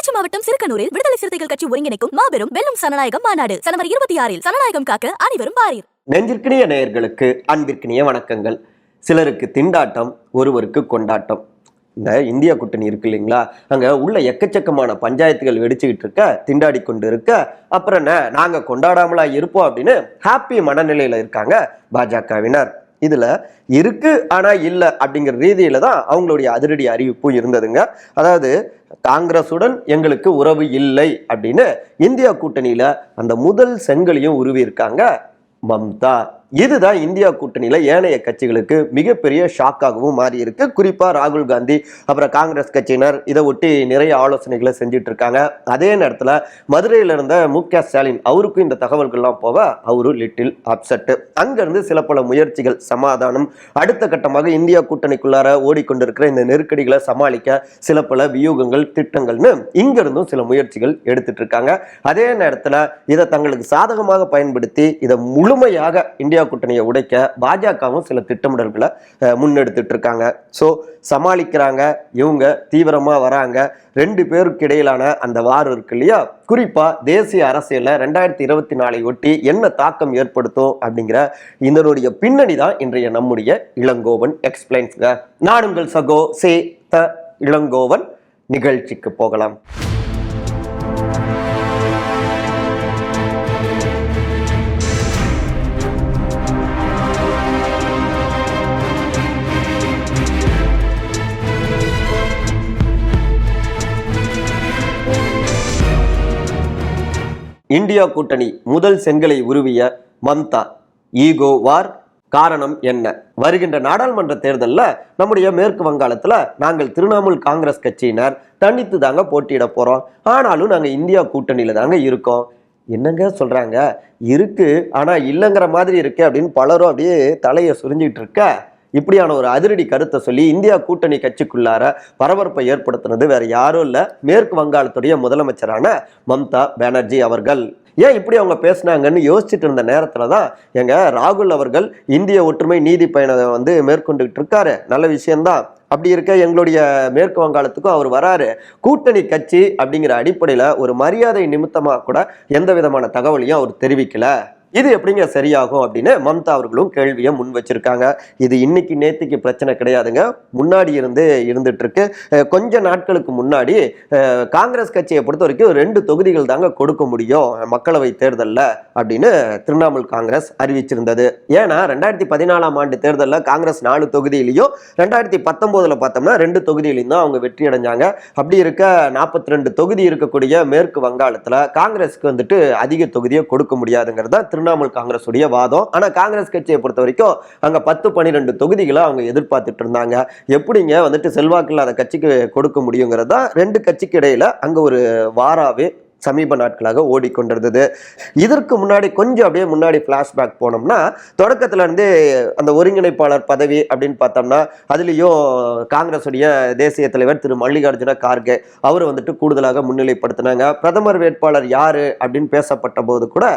திருச்சி மாவட்டம் சிறுக்கனூரில் விடுதலை சிறுத்தைகள் கட்சி ஒருங்கிணைக்கும் மாபெரும் வெல்லும் சனநாயகம் மாநாடு ஜனவரி 26 சனநாயகம் காக்க அனைவரும் பாரீர். நெஞ்சிற்கினிய நேயர்களுக்கு அன்பிற்கினிய வணக்கங்கள். சிலருக்கு திண்டாட்டம், ஒருவருக்கு கொண்டாட்டம். இந்த இந்தியா கூட்டணி இருக்கு இல்லைங்களா, அங்க உள்ள எக்கச்சக்கமான பஞ்சாயத்துகள் வெடிச்சுக்கிட்டு இருக்க, திண்டாடி கொண்டு இருக்க, அப்புறம் என்ன நாங்க கொண்டாடாமலா இருப்போம் அப்படின்னு ஹாப்பி மனநிலையில இருக்காங்க பாஜகவினர். இதுல இருக்கு ஆனா இல்ல அப்படிங்கிற ரீதியில தான் அவங்களுடைய அதிரடி அறிவிப்பும் இருந்ததுங்க. அதாவது காங்கிரசுடன் எங்களுக்கு உறவு இல்லை அப்படின்னு இந்தியா கூட்டணியில அந்த முதல் செங்கலையும் உருவி இருக்காங்க மம்தா. இதுதான் இந்தியா கூட்டணியில ஏனைய கட்சிகளுக்கு மிகப்பெரிய ஷாக்காகவும் மாறி இருக்கு. குறிப்பா ராகுல் காந்தி அப்புறம் காங்கிரஸ் கட்சியினர் இதை ஒட்டி நிறைய ஆலோசனைகளை செஞ்சுட்டு இருக்காங்க. அதே நேரத்துல மதுரையில இருந்த மு.க. ஸ்டாலின் அவருக்கும் இந்த தகவல்கள்லாம் போக அவரு லிட்டில் அப்செட். அங்கிருந்து சில பல முயற்சிகள், சமாதானம், அடுத்த கட்டமாக இந்தியா கூட்டணிக்குள்ளார ஓடிக்கொண்டிருக்கிற இந்த நெருக்கடிகளை சமாளிக்க சில பல வியூகங்கள், திட்டங்கள்னு இங்க இருந்தும் சில முயற்சிகள் எடுத்துட்டு இருக்காங்க. அதே நேரத்துல இதை தங்களுக்கு சாதகமாக பயன்படுத்தி இதை முழுமையாக இந்தியா கூட்டணியை உடைக்க பாஜகவும் சில திட்டமிடல்களை முன்னெடுத்துட்டு இருக்காங்க. ஸோ சமாளிக்கிறாங்க, இவங்க தீவிரமா வராங்க. ரெண்டு பேருக்கு இடையிலான அந்த வார் இருக்கு இல்லையா, குறிப்பா தேசிய அரசியல்ல 2024 ஒட்டி என்ன தாக்கம் ஏற்படுத்தும் அப்படிங்கிற இதனுடைய பின்னணி தான் இன்றைய நம்முடைய இளங்கோவன் எக்ஸ்பிளைன்ஸ்ங்க. நான் உங்கள் சகோ சே த இளங்கோவன். நிகழ்ச்சிக்கு போகலாம். இந்தியா கூட்டணி முதல் செங்கலை உருவிய மம்தா. ஈகோ வார். காரணம் என்ன? வருகின்ற நாடாளுமன்ற தேர்தலில் நம்முடைய மேற்கு வங்காளத்துல நாங்கள் திரிணாமுல் காங்கிரஸ் கட்சியினர் தனித்து தாங்க போட்டியிட போறோம். ஆனாலும் நாங்க இந்தியா கூட்டணியில தாங்க இருக்கோம். என்னங்க சொல்றாங்க, இருக்கு ஆனா இல்லைங்கிற மாதிரி இருக்கு அப்படின்னு பலரும் அப்படியே தலையை சுரிஞ்சிட்டு இருக்க, இப்படியான ஒரு அதிரடி கருத்தை சொல்லி இந்தியா கூட்டணி கட்சிக்குள்ளார பரபரப்பை ஏற்படுத்தினது வேற யாரும் இல்ல, மேற்கு வங்காளத்துடைய முதலமைச்சரான மம்தா பானர்ஜி அவர்கள். ஏன் இப்படி அவங்க பேசினாங்கன்னு யோசிச்சுட்டு இருந்த நேரத்துலதான் எங்க ராகுல் அவர்கள் இந்திய ஒற்றுமை நீதி பயணம் மேற்கொண்டுகிட்டு இருக்காரு. நல்ல விஷயம்தான். அப்படி இருக்க எங்களுடைய மேற்கு வங்காளத்துக்கும் அவர் வராரு. கூட்டணி கட்சி அப்படிங்கிற அடிப்படையில ஒரு மரியாதை நிமித்தமா கூட எந்த விதமான தகவலையும் அவர் தெரிவிக்கல. இது எப்படிங்க சரியாகும் அப்படின்னு மம்தா அவர்களும் கேள்வியை முன் வச்சிருக்காங்க. இது இன்னைக்கு நேத்திக்கு பிரச்சனை கிடையாதுங்க, முன்னாடி இருந்துட்டு இருக்கு. கொஞ்ச நாட்களுக்கு முன்னாடி காங்கிரஸ் கட்சியை பொறுத்த வரைக்கும் 2 தொகுதிகள் தாங்க கொடுக்க முடியும் மக்களவை தேர்தலில் அப்படின்னு திரிணாமுல் காங்கிரஸ் அறிவிச்சிருந்தது. ஏன்னா 2014 ஆண்டு தேர்தலில் காங்கிரஸ் 4 தொகுதியிலையும் 2019 பார்த்தோம்னா 2 தொகுதியிலையும் தான் அவங்க வெற்றி அடைஞ்சாங்க. அப்படி இருக்க 42 தொகுதி இருக்கக்கூடிய மேற்கு வங்காளத்தில் காங்கிரஸுக்கு அதிக தொகுதியை கொடுக்க முடியாதுங்கிறதா திரிணாமுல் காங்கிரஸ் உடைய வாதம். ஆனா காங்கிரஸ் கட்சியை பொறுத்த வரைக்கும் அங்க 10-12 தொகுதிகளை அவங்க எதிர்பார்த்துட்டு இருந்தாங்க. எப்படிங்க செல்வாக்கு இல்லாத கட்சிக்கு கொடுக்க முடியுங்கிறதா 2 கட்சிக்கு இடையில அங்க ஒரு வாராவே சமீப நாட்களாக ஓடிக்கொண்டிருந்தது. இதற்கு முன்னாடி கொஞ்சம் அப்படியே முன்னாடி பிளாஷ்பேக் போனோம்னா, தொடக்கத்துல இருந்தே அந்த ஒருங்கிணைப்பாளர் பதவி அப்படின்னு பார்த்தோம்னா அதுலேயும் காங்கிரஸ் உடைய தேசிய தலைவர் திரு மல்லிகார்ஜுன கார்கே அவர் கூடுதலாக முன்னிலைப்படுத்தினாங்க. பிரதமர் வேட்பாளர் யாரு அப்படின்னு பேசப்பட்ட போது கூட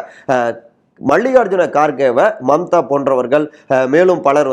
மல்லிகார்ஜுன கார்கேவை மம்தா போன்றவர்கள் மேலும் பலர்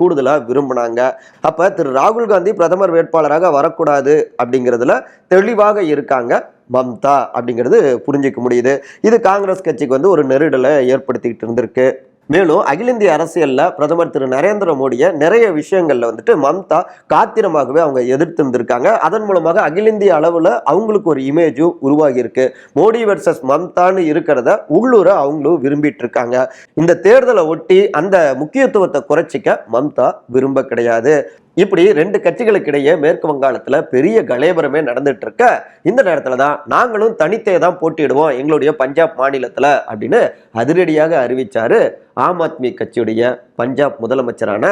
கூடுதலா விரும்பினாங்க. அப்ப திரு ராகுல் காந்தி பிரதமர் வேட்பாளராக வரக்கூடாது அப்படிங்கிறதுல தெளிவாக இருக்காங்க மம்தா அப்படிங்கிறது புரிஞ்சிக்க முடியுது. இது காங்கிரஸ் கட்சிக்கு ஒரு நெருடலை ஏற்படுத்திக்கிட்டு இருந்திருக்கு. மேலும் அகில இந்திய அரசியல்ல பிரதமர் திரு நரேந்திர மோடியை நிறைய விஷயங்கள்ல மம்தா காத்திரமாகவே அவங்க எதிர்த்து இருந்திருக்காங்க. அதன் மூலமாக அகில இந்திய அளவுல அவங்களுக்கு ஒரு இமேஜும் உருவாகி இருக்கு. மோடி வெர்சஸ் மம்தான்னு இருக்கிறத உள்ளூர அவங்களும் விரும்பிட்டு இருக்காங்க. இந்த தேர்தலை ஒட்டி அந்த முக்கியத்துவத்தை குறைச்சிக்க மம்தா விரும்ப கிடையாது. இப்படி 2 கட்சிகளுக்கு இடையே மேற்கு வங்காளத்துல பெரிய கலேபரமே நடந்துட்டு இருக்க இந்த நேரத்துல தான் நாங்களும் தனித்தே தான் போட்டியிடுவோம் எங்களுடைய பஞ்சாப் மாநிலத்துல அப்படின்னு அதிரடியாக அறிவிச்சாரு ஆம் ஆத்மி கட்சியுடைய பஞ்சாப் முதலமைச்சரான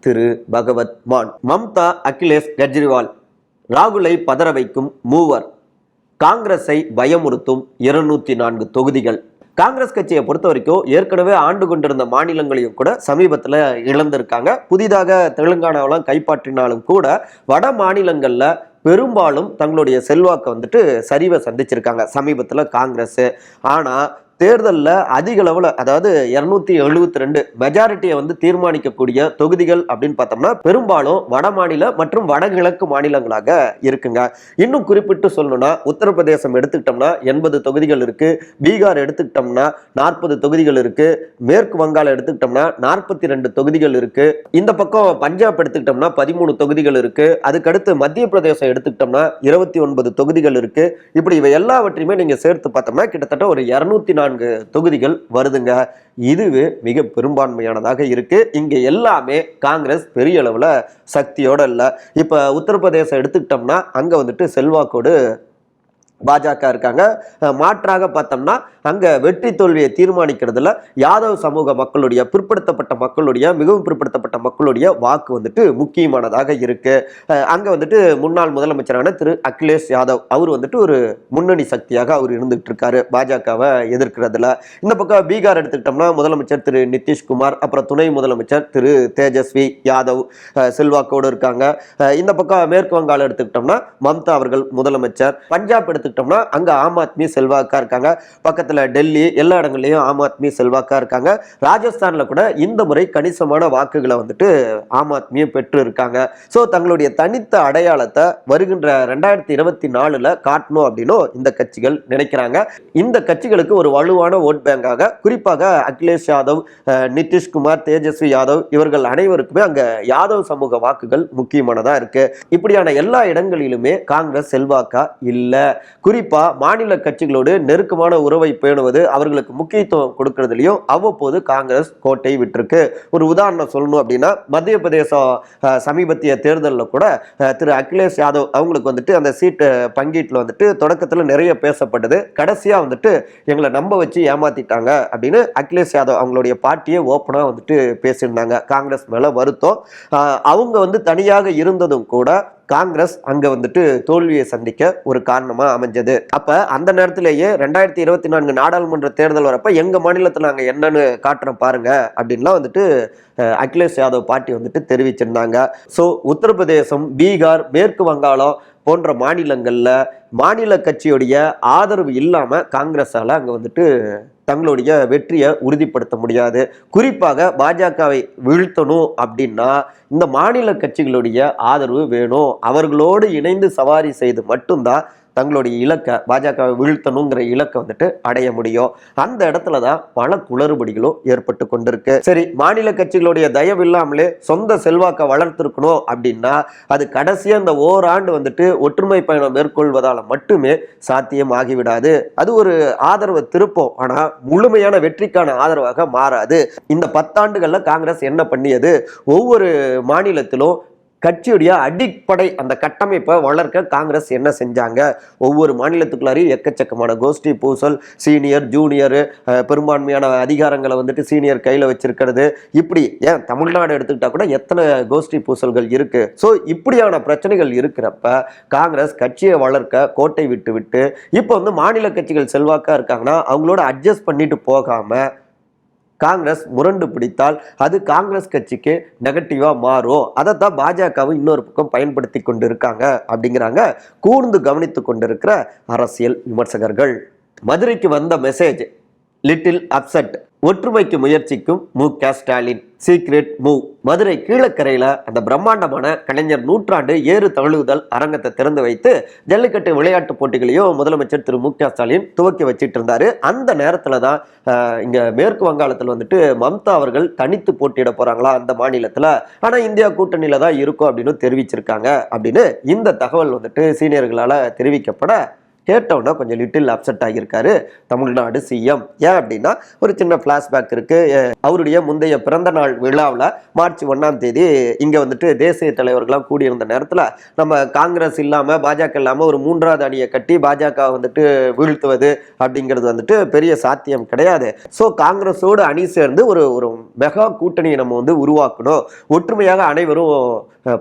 திரு பகவத் மான். மம்தா, அகிலேஷ் கெஜ்ரிவால், ராகுலை பதற வைக்கும் மூவர், காங்கிரஸை பயமுறுத்தும் 204 தொகுதிகள். காங்கிரஸ் கட்சியை பொறுத்த வரைக்கும் ஏற்கனவே ஆண்டு கொண்டிருந்த மாநிலங்களையும் கூட சமீபத்தில் இழந்திருக்காங்க. புதிதாக தெலுங்கானாவெல்லாம் கைப்பற்றினாலும் கூட வட மாநிலங்கள்ல பெரும்பாலும் தங்களுடைய செல்வாக்கை சரிவை சந்திச்சிருக்காங்க சமீபத்தில் காங்கிரஸ். ஆனா தேர்தலில் அதிக அளவில், அதாவது 272 மெஜாரிட்டியை வந்து தீர்மானிக்கக்கூடிய தொகுதிகள் அப்படின்னு பார்த்தோம்னா பெரும்பாலும் வட மாநில மற்றும் வடகிழக்கு மாநிலங்களாக இருக்குங்க. இன்னும் குறிப்பிட்டு சொல்லணும்னா உத்தரப்பிரதேசம் எடுத்துக்கிட்டோம்னா 80 தொகுதிகள் இருக்கு, பீகார் எடுத்துக்கிட்டோம்னா 40 தொகுதிகள் இருக்கு, மேற்கு வங்காளம் எடுத்துக்கிட்டோம்னா 42 தொகுதிகள் இருக்கு, இந்த பக்கம் பஞ்சாப் எடுத்துக்கிட்டோம்னா 13 தொகுதிகள் இருக்கு, அதுக்கடுத்து மத்திய பிரதேசம் எடுத்துக்கிட்டோம்னா 29 தொகுதிகள் இருக்கு. இப்படி இவை எல்லாவற்றையுமே நீங்க சேர்த்து பார்த்தோம்னா கிட்டத்தட்ட ஒரு 204 தொகுதிகள் வருதுங்க. இதுவே மிக பெரும்பான்மையானதாக இருக்கு. இங்க எல்லாமே காங்கிரஸ் பெரிய அளவுல சக்தியோட இல்ல. இப்ப உத்தரப்பிரதேசம் எடுத்துக்கிட்டோம்னா அங்க வந்துட்டு செல்வாக்கோடு பாஜக இருக்காங்க. மாற்றாக பார்த்தோம்னா அங்க வெற்றி தோல்வியை தீர்மானிக்கிறதுல யாதவ் சமூக மக்களுடைய, பிற்படுத்தப்பட்ட மக்களுடைய, மிகவும் பிற்படுத்தப்பட்ட மக்களுடைய வாக்கு வந்துட்டு முக்கியமானதாக இருக்கு. அங்க வந்துட்டு முன்னாள் முதலமைச்சரான திரு அகிலேஷ் யாதவ் அவர் வந்துட்டு ஒரு முன்னணி சக்தியாக அவர் இருந்துகிட்டு இருக்காரு பாஜகவை எதிர்க்கிறதுல. இந்த பக்கம் பீகார் எடுத்துக்கிட்டோம்னா முதலமைச்சர் திரு நிதிஷ்குமார், அப்புறம் துணை முதலமைச்சர் திரு தேஜஸ்வி யாதவ் செல்வாக்கோடு இருக்காங்க. இந்த பக்கம் மேற்கு வங்காளம் எடுத்துக்கிட்டோம்னா மம்தா அவர்கள் முதலமைச்சர். பஞ்சாப் எடுத்துக்கிட்டோம்னா அங்க ஆம் ஆத்மி செல்வாக்கா இருக்காங்க. பக்கத்துல டெல்லி, எல்லா இடங்கள்லயும் ஆம் ஆத்மி செல்வாக்கா இருக்காங்க. ராஜஸ்தான்ல கூட இந்த முறை கணிசமான வாக்குகளை வந்துட்டு ஆம் ஆத்மியை பெற்று இருக்காங்க. சோ தங்களுடைய தனித்த அடையாளத்தை வருகின்ற 2024 காட்டணும் அப்படின்னு இந்த கட்சிகள் நினைக்கிறாங்க. இந்த கட்சிகளுக்கு ஒரு வலுவான ஓட் பேங்காக குறிப்பாக அகிலேஷ் யாதவ், நிதிஷ்குமார், தேஜஸ்வி யாதவ் இவர்கள் அனைவருக்குமே அங்க யாதவ் சமூக வாக்குகள் முக்கியமானதா இருக்கு. இப்படியான எல்லா இடங்களிலுமே காங்கிரஸ் செல்வாக்கா இல்ல. குறிப்பா மாநில கட்சிகளோடு நெருக்கமான உறவை பேணுவது, அவர்களுக்கு முக்கியத்துவம் கொடுக்கறதுலயும் அவ்வப்போது காங்கிரஸ் கோட்டை விட்டிருக்கு. ஒரு உதாரணம் சொல்லணும் அப்படின்னா மத்திய பிரதேசம் சமீபத்திய தேர்தலில் கூட திரு அகிலேஷ் யாதவ் அவங்களுக்கு வந்துட்டு அந்த சீட்டு பங்கீட்டில் வந்துட்டு தொடக்கத்தில் நிறைய பேசப்பட்டது. கடைசியா வந்துட்டு எங்களை நம்ப வச்சு ஏமாத்திட்டாங்க அப்படின்னு அகிலேஷ் யாதவ் அவங்களுடைய பார்ட்டியை ஓப்பனா வந்துட்டு பேசியிருந்தாங்க. காங்கிரஸ் மேல வருத்தம். அவங்க வந்து தனியாக இருந்ததும் கூட காங்கிரஸ் அங்க வந்துட்டு தோல்வியை சந்திக்க ஒரு காரணமா அமைஞ்சது. அப்ப அந்த நேரத்திலேயே 2024 நாடாளுமன்ற தேர்தல் வரப்ப எங்க மாநிலத்தில் நாங்க என்னன்னு காட்டுறோம் பாருங்க அப்படின்லாம் வந்துட்டு அகிலேஷ் யாதவ் பார்ட்டி வந்துட்டு தெரிவிச்சிருந்தாங்க. ஸோ உத்தரப்பிரதேசம், பீகார், மேற்கு வங்காளம் போன்ற மாநிலங்கள்ல மாநில கட்சியுடைய ஆதரவு இல்லாம காங்கிரஸால அங்க வந்துட்டு தங்களுடைய வெற்றியை உறுதிப்படுத்த முடியாது. குறிப்பாக பாஜகவை வீழ்த்தணும் அப்படின்னா இந்த மாநில கட்சிகளுடைய ஆதரவு வேணும். அவர்களோடு இணைந்து சவாரி செய்து மட்டும்தான் தங்களுடைய இலக்கை, பாஜகவை வீழ்த்தணுங்கிற இலக்கை வந்துட்டு அடைய முடியும். அந்த இடத்துல தான் பல குளறுபடிகளும் ஏற்பட்டு கொண்டிருக்கு. சரி, மாநில கட்சிகளுடைய தயவு இல்லாமலே சொந்த செல்வாக்கை வளர்த்திருக்கணும் அப்படின்னா அது கடைசியா இந்த ஓராண்டு வந்துட்டு ஒற்றுமை பயணம் மேற்கொள்வதால மட்டுமே சாத்தியம் ஆகிவிடாது. அது ஒரு ஆதரவை திருப்பம், ஆனா முழுமையான வெற்றிக்கான ஆதரவாக மாறாது. இந்த 10 ஆண்டுகள்ல காங்கிரஸ் என்ன பண்ணியது? ஒவ்வொரு மாநிலத்திலும் கட்சியுடைய அடிப்படை அந்த கட்டமைப்பை வளர்க்க காங்கிரஸ் என்ன செஞ்சாங்க? ஒவ்வொரு மாநிலத்துக்குள்ளாரையும் எக்கச்சக்கமான கோஷ்டி பூசல், சீனியர் ஜூனியர், பெரும்பான்மையான அதிகாரங்களை வந்துட்டு சீனியர் கையில் வச்சிருக்கிறது. இப்படி ஏன் தமிழ்நாடு எடுத்துக்கிட்டா கூட எத்தனை கோஷ்டி பூசல்கள் இருக்கு. ஸோ இப்படியான பிரச்சனைகள் இருக்கிறப்ப காங்கிரஸ் கட்சியை வளர்க்க கோட்டை விட்டு விட்டு இப்போ வந்து மாநில கட்சிகள் செல்வாக்கா இருக்காங்கன்னா அவங்களோட அட்ஜஸ்ட் பண்ணிட்டு போகாம காங்கிரஸ் முரண்டு பிடித்தால் அது காங்கிரஸ் கட்சிக்கு நெகட்டிவா மாறும். அதைத்தான் பாஜகவும் இன்னொரு பக்கம் பயன்படுத்தி கொண்டு இருக்காங்க அப்படிங்கிறாங்க கூர்ந்து கவனித்து கொண்டிருக்கிற அரசியல் விமர்சகர்கள். மதுரைக்கு வந்த மெசேஜ் லிட்டில் அப்செட். ஒற்றுமைக்கு முயற்சிக்கும் மு.க. Stalin secret move. மதுரை கீழக்கரையில அந்த பிரம்மாண்டமான கலைஞர் நூற்றாண்டு ஏறு தழுவுதல் அரங்கத்தை திறந்து வைத்து ஜல்லிக்கட்டு விளையாட்டு போட்டிகளையும் முதலமைச்சர் திரு மு.க. ஸ்டாலின் துவக்கி வச்சிட்டு இருந்தாரு. அந்த நேரத்துல தான் இங்க மேற்கு வங்காளத்தில் வந்துட்டு மம்தா அவர்கள் தனித்து போட்டியிட போறாங்களா அந்த மாநிலத்துல, ஆனா இந்தியா கூட்டணியில தான் இருக்கும் அப்படின்னு தெரிவிச்சிருக்காங்க அப்படின்னு இந்த தகவல் வந்துட்டு சீனியர்களால தெரிவிக்கப்பட கேட்டவுடனே கொஞ்சம் லிட்டில் அப்செட் ஆகியிருக்காரு தமிழ்நாடு சிஎம். ஏன் அப்படின்னா ஒரு சின்ன பிளாஷ்பேக் இருக்கு. அவருடைய முந்தைய பிறந்த நாள் விழாவில் மார்ச் 1ஆம் தேதி இங்க வந்துட்டு தேசிய தலைவர்கள்லாம் கூடியிருந்த நேரத்தில் நம்ம காங்கிரஸ் இல்லாம பாஜக இல்லாம ஒரு 3வது அணியை கட்டி பாஜக வந்துட்டு வீழ்த்துவது அப்படிங்கிறது வந்துட்டு பெரிய சாத்தியம் கிடையாது. ஸோ காங்கிரஸோடு அணி சேர்ந்து ஒரு மெகா கூட்டணியை நம்ம வந்து உருவாக்கணும், ஒற்றுமையாக அனைவரும்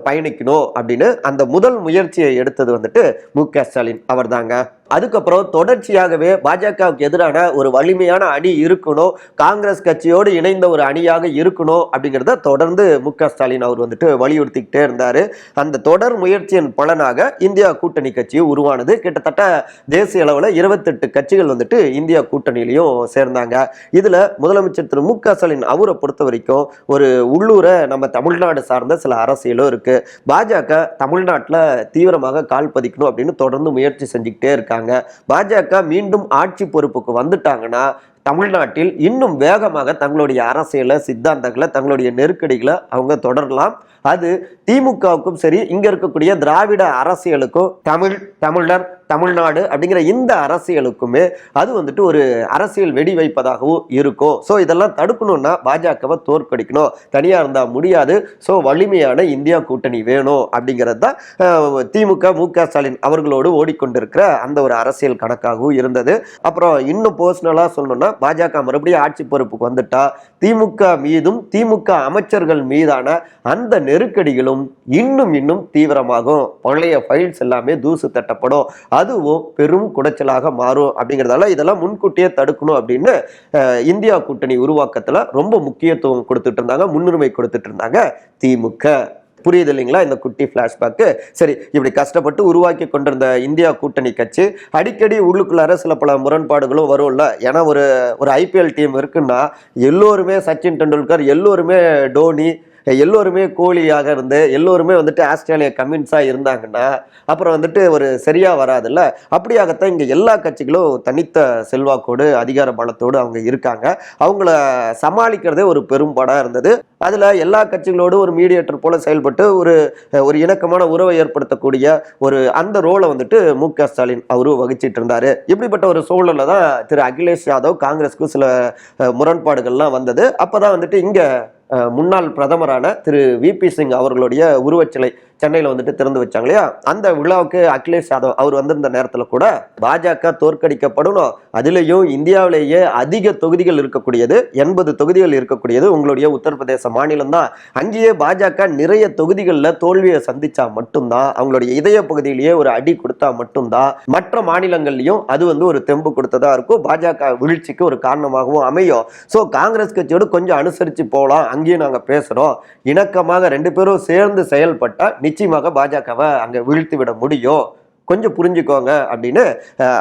பயணிக்கணும் அப்படின்னு அந்த முதல் முயற்சியை எடுத்தது வந்துட்டு மு.க. ஸ்டாலின் அவர் தாங்க. அதுக்கப்புறம் தொடர்ச்சியாகவே பாஜகவுக்கு எதிரான ஒரு வலிமையான அணி இருக்கணும், காங்கிரஸ் கட்சியோடு இணைந்த ஒரு அணியாக இருக்கணும் அப்படிங்கிறத தொடர்ந்து மு.க. ஸ்டாலின் அவர் வந்துட்டு வலியுறுத்திக்கிட்டே இருந்தாரு. அந்த தொடர் முயற்சியின் பலனாக இந்தியா கூட்டணி கட்சி உருவானது. கிட்டத்தட்ட தேசிய அளவில் 28 கட்சிகள் வந்துட்டு இந்தியா கூட்டணியிலையும் சேர்ந்தாங்க. இதுல முதலமைச்சர் திரு மு.க. ஸ்டாலின் அவரை பொறுத்த வரைக்கும் ஒரு உள்ளூர நம்ம தமிழ்நாடு சார்ந்த சில அரசியலும் இருக்கு. பாஜக தமிழ்நாட்டில் தீவிரமாக கால் பதிக்கணும் அப்படின்னு தொடர்ந்து முயற்சி செஞ்சுக்கிட்டே இருக்காங்க. பாஜக மீண்டும் ஆட்சி பொறுப்புக்கு வந்துட்டாங்கன்னா தமிழ்நாட்டில் இன்னும் வேகமாக தங்களுடைய அரசியலை, சித்தாந்தங்களை, தங்களுடைய நெருக்கடிகளை அவங்க தொடரலாம். அது திமுகவுக்கும் சரி, இங்க இருக்கக்கூடிய திராவிட அரசியலுக்கும், தமிழர், தமிழ்நாடு அப்படிங்கிற இந்த அரசியலுக்குமே அது வந்துட்டு ஒரு அரசியல் வெடி வைப்பதாகவும் இருக்கும். ஸோ இதெல்லாம் தடுக்கணும்னா பாஜகவை தோற்கடிக்கணும், தனியா இருந்தா முடியாது. ஸோ வலிமையான இந்தியா கூட்டணி வேணும் அப்படிங்கிறது தான் திமுக மு.க. ஸ்டாலின் அவர்களோடு ஓடிக்கொண்டிருக்கிற அந்த ஒரு அரசியல் கணக்காகவும் இருந்தது. அப்புறம் இன்னும் பர்சனலா சொல்லணும்னா பாஜக மறுபடியும் ஆட்சி பொறுப்புக்கு வந்துட்டா திமுக மீதும் திமுக அமைச்சர்கள் மீதான அந்த நெருக்கடிகளும் இன்னும் தீவிரமாகும். பழைய ஃபைல்ஸ் எல்லாமே தூசு தட்டப்படும், அதுவும் பெரும் குடைச்சலாக மாறும். அப்படிங்கிறதால இதெல்லாம் முன்கூட்டியே தடுக்கணும் அப்படின்னு இந்தியா கூட்டணி உருவாக்கத்துல ரொம்ப முக்கியத்துவம் கொடுத்துட்டு இருந்தாங்க, முன்னுரிமை கொடுத்துட்டு இருந்தாங்க திமுக. புரியுது இல்லைங்களா இந்த குட்டி பிளாஷ்பேக்கு? சரி, இப்படி கஷ்டப்பட்டு உருவாக்கி கொண்டிருந்த இந்தியா கூட்டணி கட்சி அடிக்கடி உள்ளுக்குள்ளார சில பல முரண்பாடுகளும் வரும்ல. ஏன்னா ஒரு ஐபிஎல் டீம் இருக்குன்னா எல்லோருமே சச்சின் டெண்டுல்கர், எல்லோருமே டோனி, எல்லோருமே கோலியாக இருந்து எல்லோருமே வந்துட்டு ஆஸ்திரேலியா கம்யூன்ஸாக இருந்தாங்கன்னா அப்புறம் வந்துட்டு ஒரு சரியாக வராதுல்ல. அப்படியாகத்தான் இங்கே எல்லா கட்சிகளும் தனித்த செல்வாக்கோடு அதிகார பலத்தோடு அவங்க இருக்காங்க. அவங்கள சமாளிக்கிறதே ஒரு பெரும்பாடாக இருந்தது. அதில் எல்லா கட்சிகளோடு ஒரு மீடியேட்டர் போல செயல்பட்டு ஒரு இணக்கமான உறவை ஏற்படுத்தக்கூடிய அந்த ரோலை வந்துட்டு மு.க. ஸ்டாலின் அவரும் வகிச்சிட்டு இருந்தாரு. இப்படிப்பட்ட ஒரு சூழலில் தான் திரு அகிலேஷ் யாதவ் காங்கிரஸ்க்கு சில முரண்பாடுகள்லாம் வந்தது. அப்போதான் வந்துட்டு இங்கே முன்னாள் பிரதமரான திரு வி.பி. சிங் அவர்களுடைய உருவச்சிலை சென்னையில் வந்துட்டு திறந்து வச்சாங்க இல்லையா, அந்த விழாவுக்கு அகிலேஷ் யாதவ் அவர் வந்திருந்த நேரத்தில் கூட பாஜக தோற்கடிக்கப்படணும், அதுலேயும் இந்தியாவிலேயே அதிக தொகுதிகள் இருக்கக்கூடியது 80 தொகுதிகள் இருக்கக்கூடியது உங்களுடைய உத்தரப்பிரதேச மாநிலம் தான், அங்கேயே பாஜக நிறைய தொகுதிகளில் தோல்வியை சந்திச்சா மட்டும்தான், அவங்களுடைய இதய பகுதியிலேயே ஒரு அடி கொடுத்தா மட்டும்தான் மற்ற மாநிலங்கள்லையும் அது வந்து ஒரு தெம்பு கொடுத்ததா இருக்கும், பாஜக வீழ்ச்சிக்கு ஒரு காரணமாகவும் அமையும். ஸோ காங்கிரஸ் கட்சியோடு கொஞ்சம் அனுசரித்து போகலாம், அங்கேயும் நாங்கள் பேசுகிறோம், இணக்கமாக 2 பேரும் சேர்ந்து செயல்பட்டால் நிச்சயமாக பாஜகவை அங்கே வீழ்த்தி விட முடியும், கொஞ்சம் புரிஞ்சுக்கோங்க அப்படின்னு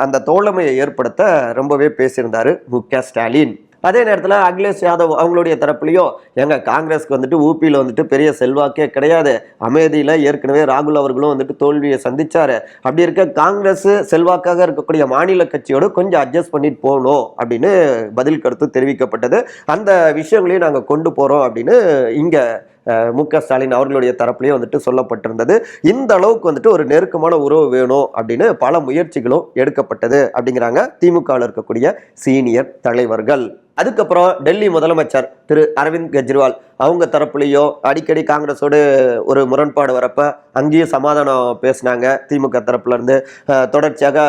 அந்த தோழமையை ஏற்படுத்த ரொம்பவே பேசியிருந்தாரு மு.க. ஸ்டாலின். அதே நேரத்தில் அகிலேஷ் யாதவ் அவங்களுடைய தரப்புலையும் எங்க காங்கிரஸ்க்கு வந்துட்டு ஊபியில் வந்துட்டு பெரிய செல்வாக்கே கிடையாது, அமேதியில் ஏற்கனவே ராகுல் அவர்களும் வந்துட்டு தோல்வியை சந்திச்சாரு, அப்படி இருக்க காங்கிரஸ் செல்வாக்காக இருக்கக்கூடிய மாநில கட்சியோடு கொஞ்சம் அட்ஜஸ்ட் பண்ணிட்டு போகணும் அப்படின்னு பதில் கருத்து தெரிவிக்கப்பட்டது. அந்த விஷயங்களையும் நாங்கள் கொண்டு போகிறோம் அப்படின்னு இங்கே மு.க. ஸ்டாலின் அவர்களுடைய தரப்புலையும் வந்துட்டு சொல்லப்பட்டிருந்தது. இந்த அளவுக்கு வந்துட்டு ஒரு நெருக்கமான உறவு வேணும் அப்படின்னு பல முயற்சிகளும் எடுக்கப்பட்டது அப்படிங்கிறாங்க திமுகவில் இருக்கக்கூடிய சீனியர் தலைவர்கள். அதுக்கப்புறம் டெல்லி முதலமைச்சர் திரு அரவிந்த் கெஜ்ரிவால் அவங்க தரப்புலையோ அடிக்கடி காங்கிரஸோடு ஒரு முரண்பாடு வரப்ப அங்கேயும் சமாதானம் பேசினாங்க. திமுக தரப்புல இருந்து தொடர்ச்சியாக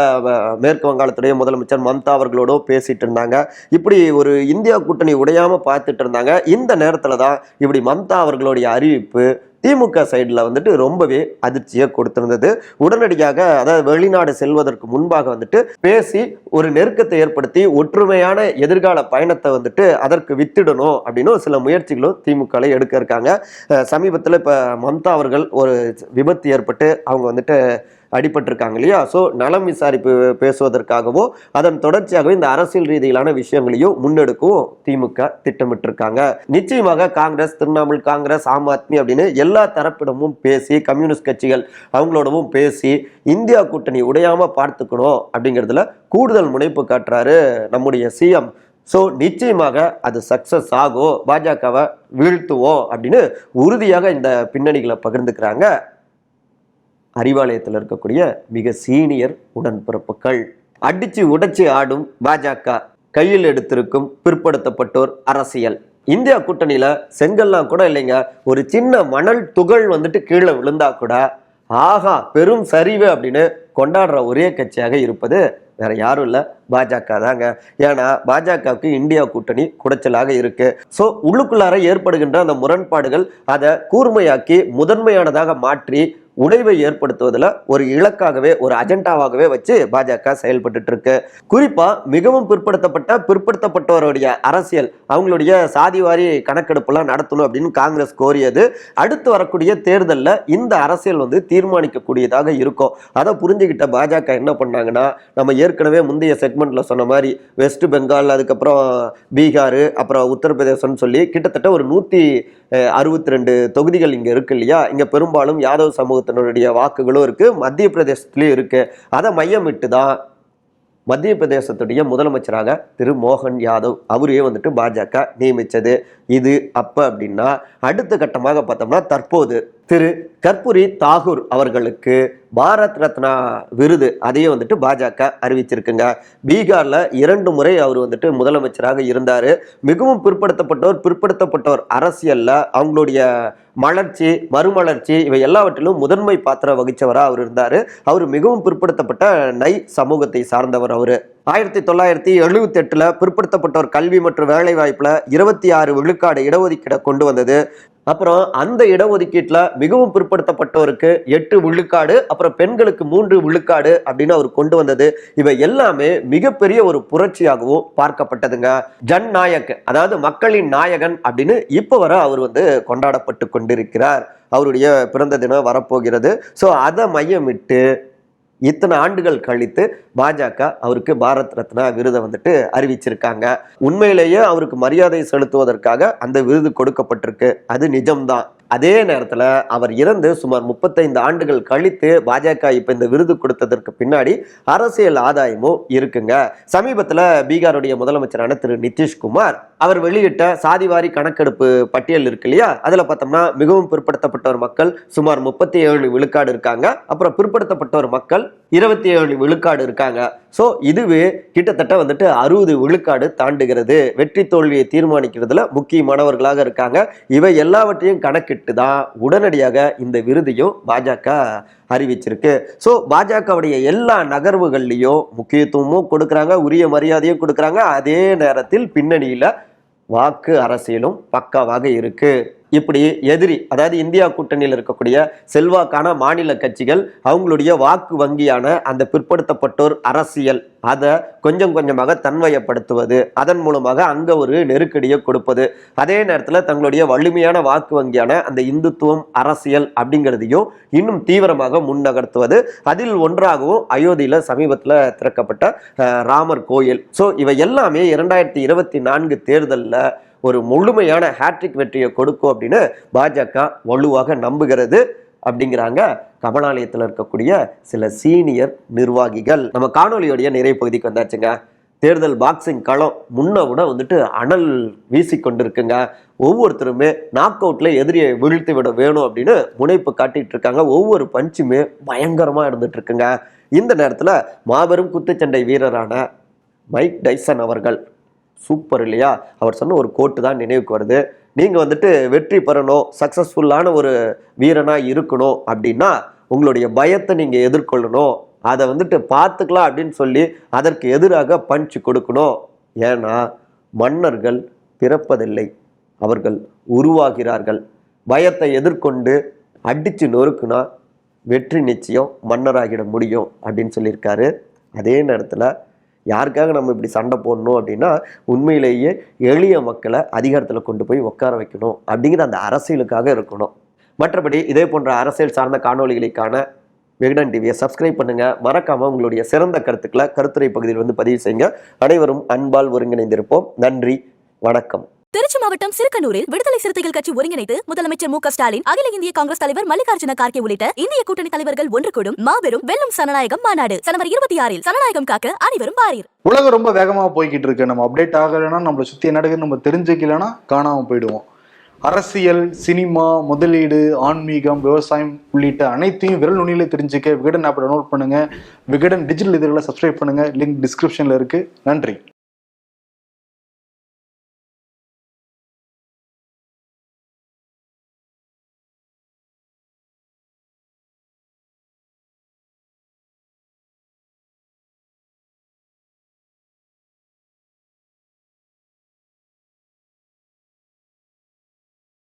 மேற்கு வங்காளத்துடைய முதலமைச்சர் மம்தா அவர்களோட பேசிட்டு இருந்தாங்க. இப்படி ஒரு இந்தியா கூட்டணி உடையாம பார்த்துட்டு இருந்தாங்க. இந்த நேரத்துல தான் இப்படி மம்தா அவர்களுடைய அறிவிப்பு திமுக சைடில் வந்துட்டு ரொம்பவே அதிர்ச்சியை கொடுத்திருந்தது. உடனடியாக அதாவது வெளிநாடு செல்வதற்கு முன்பாக வந்துட்டு பேசி ஒரு நெருக்கத்தை ஏற்படுத்தி ஒற்றுமையான எதிர்கால பயணத்தை வந்துட்டு அதற்கு வித்திடணும் அப்படின்னு சில முயற்சிகளும் திமுக எடுக்க இருக்காங்க. சமீபத்தில் இப்போ மம்தா அவர்கள் ஒரு விபத்து ஏற்பட்டு அவங்க வந்துட்டு அடிபட்டிருக்காங்க இல்லையா, ஸோ நலம் விசாரிப்பு பேசுவதற்காகவோ அதன் தொடர்ச்சியாகவே இந்த அரசியல் ரீதியிலான விஷயங்களையும் முன்னெடுக்கவும் திமுக திட்டமிட்டிருக்காங்க. நிச்சயமாக காங்கிரஸ், திரிணாமுல் காங்கிரஸ், ஆம் ஆத்மி அப்படின்னு எல்லா தரப்பிடமும் பேசி, கம்யூனிஸ்ட் கட்சிகள் அவங்களோடவும் பேசி இந்தியா கூட்டணி உடையாம பார்த்துக்கணும் அப்படிங்கிறதுல கூடுதல் முனைப்பு காட்டுறாரு நம்முடைய சிஎம். ஸோ நிச்சயமாக அது சக்சஸ் ஆகும், பாஜகவை வீழ்த்துவோம் அப்படின்னு உறுதியாக இந்த பின்னணிகளை பகிர்ந்துக்கிறாங்க அறிவாலயத்தில் இருக்கக்கூடிய மிக சீனியர் உடன்பிறப்புகள். அடிச்சு உடைச்சு ஆடும் பாஜக, கையில் எடுத்திருக்கும் பிற்படுத்தப்பட்டோர் அரசியல். இந்தியா கூட்டணியில செங்கல்லாம் கூட இல்லைங்க, ஒரு சின்ன மணல் துகள் வந்துட்டு கீழே விழுந்தா கூட ஆஹா பெரும் சரிவு அப்படின்னு கொண்டாடுற ஒரே கட்சியாக இருப்பது வேற யாரும் இல்லை, பாஜக தாங்க. ஏன்னா பாஜகவுக்கு இந்தியா கூட்டணி குடைச்சலாக இருக்கு. ஸோ உள்ளுக்குள்ளார ஏற்படுகின்ற அந்த முரண்பாடுகள் அதை கூர்மையாக்கி முதன்மையானதாக மாற்றி உடைவை ஏற்படுத்துவதில் ஒரு இலக்காகவே ஒரு அஜெண்டாவாகவே வச்சு பாஜக செயல்பட்டு இருக்கு. குறிப்பா மிகவும் பிற்படுத்தப்பட்டவருடைய அரசியல், அவங்களுடைய சாதிவாரி கணக்கெடுப்புலாம் நடத்தணும் அப்படின்னு காங்கிரஸ் கோரியது. அடுத்து வரக்கூடிய தேர்தலில் இந்த அரசியல் தீர்மானிக்கக்கூடியதாக இருக்கும். அதை புரிஞ்சுக்கிட்ட பாஜக என்ன பண்ணாங்கன்னா, நம்ம ஏற்கனவே முந்தைய செக்மெண்ட்ல சொன்ன மாதிரி வெஸ்ட் பெங்கால், அதுக்கப்புறம் பீகார், அப்புறம் உத்தரப்பிரதேசம்னு சொல்லி கிட்டத்தட்ட ஒரு 162 தொகுதிகள் இங்க இருக்கு இல்லையா. இங்க பெரும்பாலும் யாதவ் சமூகத்தினருடைய வாக்குகளும் இருக்கு, மத்திய பிரதேசத்திலயும் இருக்கு. அதை மையமிட்டு தான் மத்திய பிரதேசத்துடைய முதலமைச்சராக திரு மோகன் யாதவ் அவரையே பாஜக நியமிச்சது. இது அப்ப அப்படின்னா அடுத்த கட்டமாக பார்த்தோம்னா தற்போது திரு கர்பூரி தாகூர் அவர்களுக்கு பாரத் ரத்னா விருது அதையே பாஜக அறிவிச்சிருக்குங்க. பீகார்ல 2 முறை அவர் முதலமைச்சராக இருந்தாரு. மிகவும் பிற்படுத்தப்பட்டோர் அரசியல்ல அவங்களுடைய மலர்ச்சி, மறுமலர்ச்சி இவை எல்லாவற்றிலும் முதன்மை பாத்திரம் வகிச்சவரா அவர் இருந்தாரு. அவர் மிகவும் பிற்படுத்தப்பட்ட நை சமூகத்தை சார்ந்தவர். அவரு 1978 பிற்படுத்தப்பட்டோர் கல்வி மற்றும் வேலை வாய்ப்புல 26 விழுக்காடு இடஒதுக்கீடை கொண்டு வந்தது. அப்புறம் அந்த இடஒதுக்கீட்டுல மிகவும் பிற்படுத்தப்பட்டோருக்கு 8 விழுக்காடு, அப்புறம் பெண்களுக்கு 3 விழுக்காடு அப்படின்னு அவர் கொண்டு வந்தது. இவை எல்லாமே மிகப்பெரிய ஒரு புரட்சியாகவும் பார்க்கப்பட்டதுங்க. ஜன் நாயக், அதாவது மக்களின் நாயகன் அப்படின்னு இப்ப வர அவர் கொண்டாடப்பட்டு கொண்டிருக்கிறார். அவருடைய பிறந்த தினம் வரப்போகிறது. ஸோ அதை மையமிட்டு இத்தனை ஆண்டுகள் கழித்து பாஜக அவருக்கு பாரத் ரத்னா விருதை அறிவிச்சிருக்காங்க. உண்மையிலேயே அவருக்கு மரியாதை செலுத்துவதற்காக அந்த விருது கொடுக்கப்பட்டிருக்கு, அது நிஜம்தான். அதே நேரத்தில் அவர் இறந்து சுமார் 35 ஆண்டுகள் கழித்து பாஜக இப்ப இந்த விருது கொடுத்ததற்கு பின்னாடி அரசியல் ஆதாயமும் இருக்குங்க. சமீபத்தில் பீகாருடைய முதலமைச்சரான திரு நிதிஷ்குமார் அவர் வெளியிட்ட சாதிவாரி கணக்கெடுப்பு பட்டியல் இருக்கு இல்லையா, அதுல பார்த்தோம்னா மிகவும் பிற்படுத்தப்பட்டோர் மக்கள் சுமார் 37 விழுக்காடு இருக்காங்க, அப்புறம் பிற்படுத்தப்பட்டோர் மக்கள் 27 விழுக்காடு இருக்காங்க. ஸோ இதுவே கிட்டத்தட்ட 60 விழுக்காடு தாண்டுகிறது. வெற்றி தோல்வியை தீர்மானிக்கிறதுல முக்கியமானவர்களாக இருக்காங்க. இவை எல்லாவற்றையும் கணக்கிட்டு தான் உடனடியாக இந்த விருதையும் பாஜக அறிவிச்சிருக்கு. ஸோ பாஜகவுடைய எல்லா நகர்வுகள்லையும் முக்கியத்துவமும் கொடுக்குறாங்க, உரிய மரியாதையும் கொடுக்குறாங்க. அதே நேரத்தில் பின்னணியில வாக்கு அரசியலும் பக்காவாக இருக்கு. இப்படி எதிரி, அதாவது இந்தியா கூட்டணியில் இருக்கக்கூடிய செல்வாக்கான மாநில கட்சிகள் அவங்களுடைய வாக்கு வங்கியான அந்த பிற்படுத்தப்பட்டோர் அரசியல் அதை கொஞ்சம் கொஞ்சமாக தன்வயப்படுத்துவது, அதன் மூலமாக அங்க ஒரு நெருக்கடியை கொடுப்பது, அதே நேரத்தில் தங்களுடைய வலிமையான வாக்கு வங்கியான அந்த இந்துத்துவம் அரசியல் அப்படிங்கிறதையும் இன்னும் தீவிரமாக முன்னகர்த்துவது. அதில் ஒன்றாகவும் அயோத்தியில சமீபத்தில் திறக்கப்பட்ட ராமர் கோயில். ஸோ இவை எல்லாமே 2024 தேர்தலில் ஒரு முழுமையான ஹேட்ரிக் வெற்றியை கொடுக்கும் அப்படின்னு பாஜக வலுவாக நம்புகிறது அப்படிங்கிறாங்க கமலாலயத்தில் இருக்கக்கூடிய சில சீனியர் நிர்வாகிகள். நம்ம காணொலியோடைய நிறைய பகுதிக்கு வந்தாச்சுங்க. தேர்தல் பாக்ஸிங் களம் முன்ன விட அனல் வீசி கொண்டிருக்குங்க. ஒவ்வொருத்தருமே நாக் அவுட்ல எதிரியை வீழ்த்தி விட வேணும் அப்படின்னு முனைப்பு காட்டிட்டு இருக்காங்க. ஒவ்வொரு பஞ்சுமே பயங்கரமா இருந்துட்டு இருக்குங்க. இந்த நேரத்தில் மாபெரும் குத்துச்சண்டை வீரரான மைக் டைசன் அவர்கள், சூப்பர் இல்லையா, அவர் சொன்ன ஒரு கோட்டு தான் நினைவுக்கு வருது. நீங்கள் வெற்றி பெறணும், சக்ஸஸ்ஃபுல்லான ஒரு வீரனாக இருக்கணும் அப்படின்னா உங்களுடைய பயத்தை நீங்கள் எதிர்கொள்ளணும், அதை பார்த்துக்கலாம் அப்படின்னு சொல்லி அதற்கு எதிராக பஞ்ச் கொடுக்கணும். ஏன்னா மன்னர்கள் பிறப்பதில்லை, அவர்கள் உருவாகிறார்கள். பயத்தை எதிர்கொண்டு அடித்து நொறுக்குனா வெற்றி நிச்சயம் மன்னராகிட முடியும் அப்படின்னு சொல்லியிருக்காரு. அதே நேரத்தில் யாருக்காக நம்ம இப்படி சண்டை போடணும் அப்படின்னா உண்மையிலேயே எளிய மக்களை அதிகாரத்தில் கொண்டு போய் உட்கார வைக்கணும் அப்படிங்கிற அந்த அரசியலுக்காக இருக்கணும். மற்றபடி இதே போன்ற அரசியல் சார்ந்த காணொலிகளுக்கான விகடன் டிவியை சப்ஸ்கிரைப் பண்ணுங்க. மறக்காம உங்களுடைய சிறந்த கருத்துக்களை கருத்துரை பகுதியில் பதிவு செய்யுங்க. அனைவரும் அன்பால் ஒருங்கிணைந்திருப்போம். நன்றி, வணக்கம். திருச்சி மாவட்டம் சிறுக்கனூரில் விடுதலை சிறுத்தைகள் கட்சி ஒருங்கிணைத்து முதலமைச்சர் மு க ஸ்டாலின், அகில இந்திய காங்கிரஸ் தலைவர் மல்லிகார்ஜுன கார்கே உள்ளிட்ட இந்திய கூட்டணி தலைவர்கள் ஒன்று கூடும் மாபெரும் வெல்லும் சனநாயகம் மாநாடு ஜனவரி 26 சனநாயகம் காக்க அனைவரும் பாரீர். உலகம் ரொம்ப வேகமா போய்கிட்டு இருக்கு. நம்ம அப்டேட் ஆகலைன்னா, நம்மளை சுத்தி என்ன நடக்குது நம்ம தெரிஞ்சுக்கலன்னா காணாம போயிடுவோம். அரசியல், சினிமா, முதலீடு, ஆன்மீகம், விவசாயம் உள்ளிட்ட அனைத்தையும் விரல் நுனியில தெரிஞ்சுக்க விகடன் ஆப் டவுன்லோட் பண்ணுங்க. விகடன் டிஜிட்டல் இதழில் சப்ஸ்கிரைப் பண்ணுங்க. லிங்க் டிஸ்கிரிப்ஷன்ல இருக்கு. நன்றி.